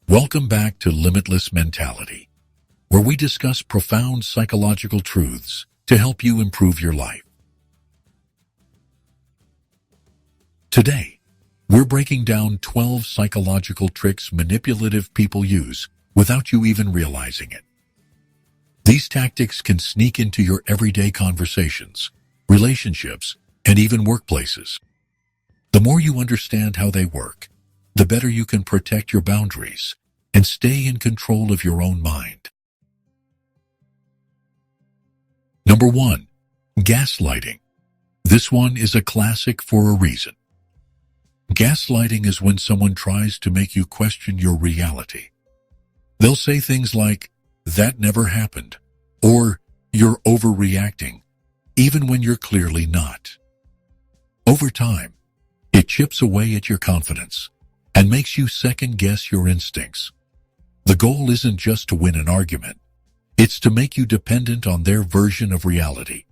Welcome back to Limitless Mentality, where we discuss profound psychological truths to help you improve your life. Today, we're breaking down 12 psychological tricks manipulative people use without you even realizing it. These tactics can sneak into your everyday conversations, relationships, and even workplaces. The more you understand how they work, the better you can protect your boundaries and stay in control of your own mind. Number 1. Gaslighting. This one is a classic for a reason. Gaslighting is when someone tries to make you question your reality. They'll say things like, "That never happened," or "You're overreacting," even when you're clearly not. Over time, it chips away at your confidence and makes you second-guess your instincts. The goal isn't just to win an argument. It's to make you dependent on their version of reality.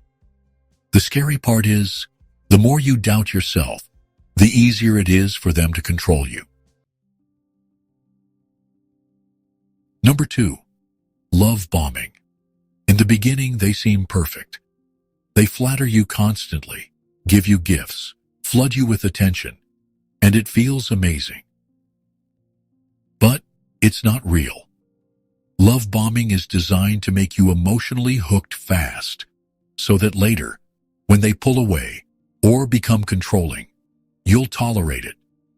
The scary part is, the more you doubt yourself, the easier it is for them to control you. Number 2. Love bombing. In the beginning, they seem perfect. They flatter you constantly, give you gifts, flood you with attention, and it feels amazing. But it's not real. Love bombing is designed to make you emotionally hooked fast, so that later, when they pull away or become controlling, you'll tolerate it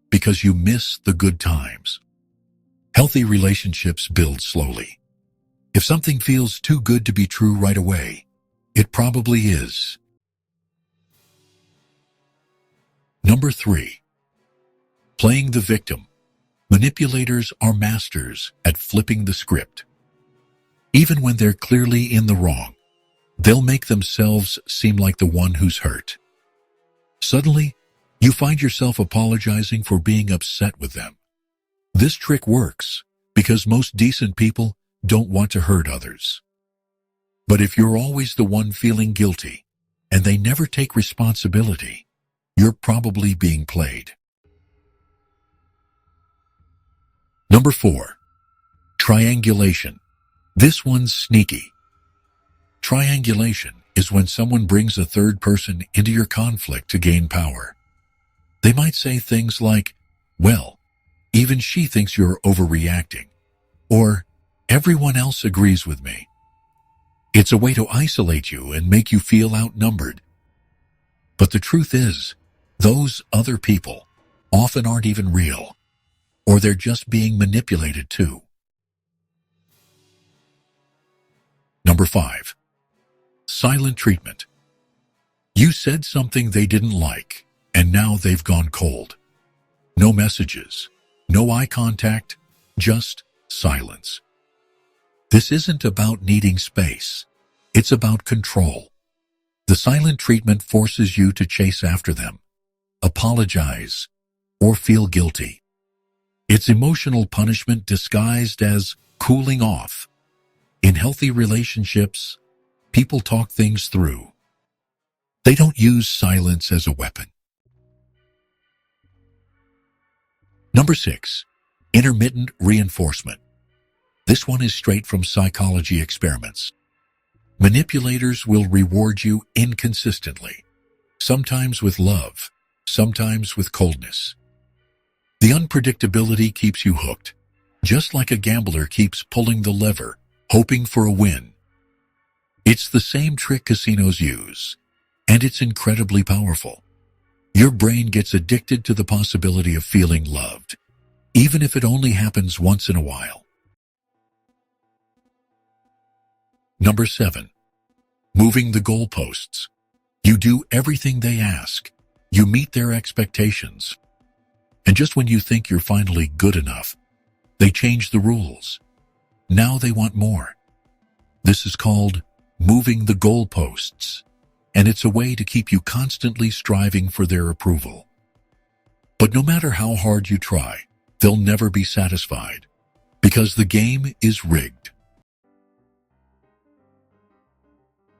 because you miss the good times. Healthy relationships build slowly. If something feels too good to be true right away, it probably is. Number 3. Playing the victim. Manipulators are masters at flipping the script. Even when they're clearly in the wrong, they'll make themselves seem like the one who's hurt. Suddenly, you find yourself apologizing for being upset with them. This trick works because most decent people don't want to hurt others. But if you're always the one feeling guilty and they never take responsibility, you're probably being played. Number 4. Triangulation. This one's sneaky. Triangulation is when someone brings a third person into your conflict to gain power. They might say things like, "Well, even she thinks you're overreacting," or "Everyone else agrees with me." It's a way to isolate you and make you feel outnumbered. But the truth is, those other people often aren't even real, or they're just being manipulated too. Number 5. Silent treatment. You said something they didn't like, and now they've gone cold. No messages, no eye contact, just silence. This isn't about needing space. It's about control. The silent treatment forces you to chase after them, apologize, or feel guilty. It's emotional punishment disguised as cooling off. In healthy relationships, people talk things through. They don't use silence as a weapon. Number 6. Intermittent reinforcement. This one is straight from psychology experiments. Manipulators will reward you inconsistently, sometimes with love, sometimes with coldness. The unpredictability keeps you hooked, just like a gambler keeps pulling the lever, hoping for a win. It's the same trick casinos use, and it's incredibly powerful. Your brain gets addicted to the possibility of feeling loved, even if it only happens once in a while. Number 7. Moving the goalposts. You do everything they ask. You meet their expectations. And just when you think you're finally good enough, they change the rules. Now they want more. This is called moving the goalposts, and it's a way to keep you constantly striving for their approval. But no matter how hard you try, they'll never be satisfied, because the game is rigged.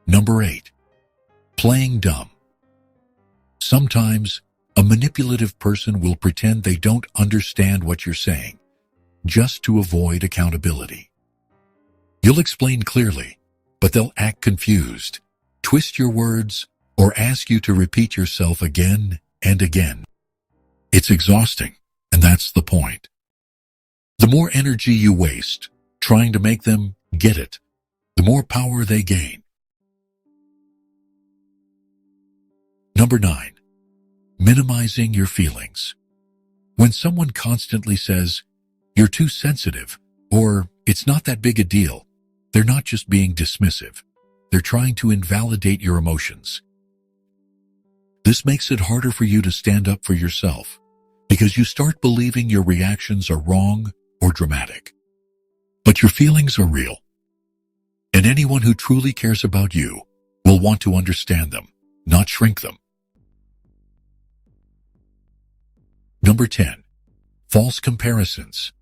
Number 8. Playing dumb. Sometimes, a manipulative person will pretend they don't understand what you're saying, just to avoid accountability. You'll explain clearly, but they'll act confused, twist your words, or ask you to repeat yourself again and again. It's exhausting, and that's the point. The more energy you waste trying to make them get it, the more power they gain. Number 9. Minimizing your feelings. When someone constantly says, "You're too sensitive," or "It's not that big a deal," they're not just being dismissive. They're trying to invalidate your emotions. This makes it harder for you to stand up for yourself, because you start believing your reactions are wrong or dramatic. But your feelings are real, and anyone who truly cares about you will want to understand them, not shrink them. Number 10. False comparisons.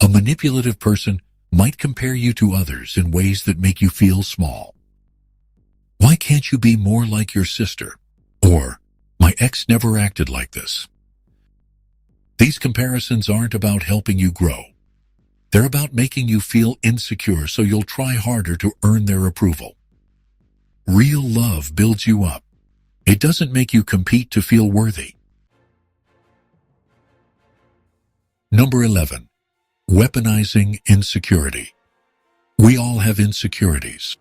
A manipulative person might compare you to others in ways that make you feel small. "Why can't you be more like your sister?" Or, "My ex never acted like this." These comparisons aren't about helping you grow. They're about making you feel insecure so you'll try harder to earn their approval. Real love builds you up. It doesn't make you compete to feel worthy. Number 11. Weaponizing insecurity. We all have insecurities.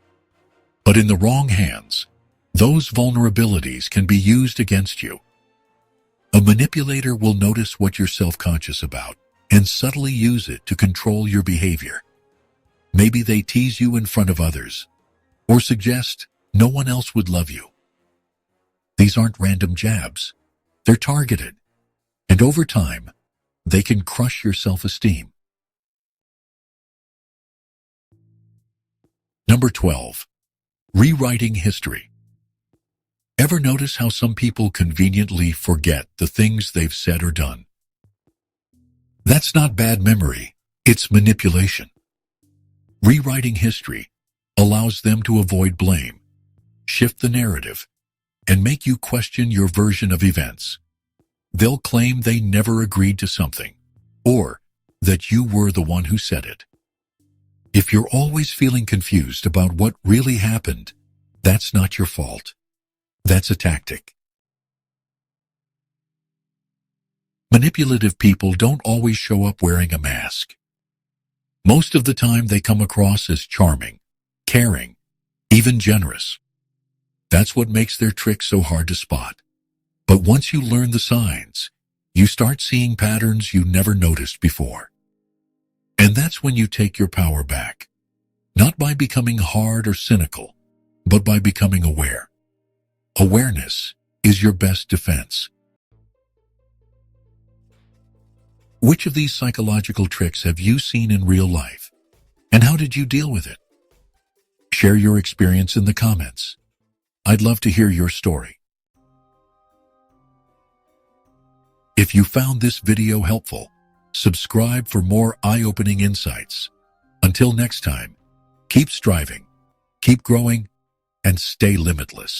But in the wrong hands, those vulnerabilities can be used against you. A manipulator will notice what you're self-conscious about and subtly use it to control your behavior. Maybe they tease you in front of others, or suggest no one else would love you. These aren't random jabs. They're targeted, and over time, they can crush your self-esteem. Number 12. Rewriting history. Ever notice how some people conveniently forget the things they've said or done? That's not bad memory, it's manipulation. Rewriting history allows them to avoid blame, shift the narrative, and make you question your version of events. They'll claim they never agreed to something, or that you were the one who said it. If you're always feeling confused about what really happened, that's not your fault. That's a tactic. Manipulative people don't always show up wearing a mask. Most of the time they come across as charming, caring, even generous. That's what makes their tricks so hard to spot. But once you learn the signs, you start seeing patterns you never noticed before. And that's when you take your power back. Not by becoming hard or cynical, but by becoming aware. Awareness is your best defense. Which of these psychological tricks have you seen in real life? And how did you deal with it? Share your experience in the comments. I'd love to hear your story. If you found this video helpful, subscribe for more eye-opening insights. Until next time, keep striving, keep growing, and stay limitless.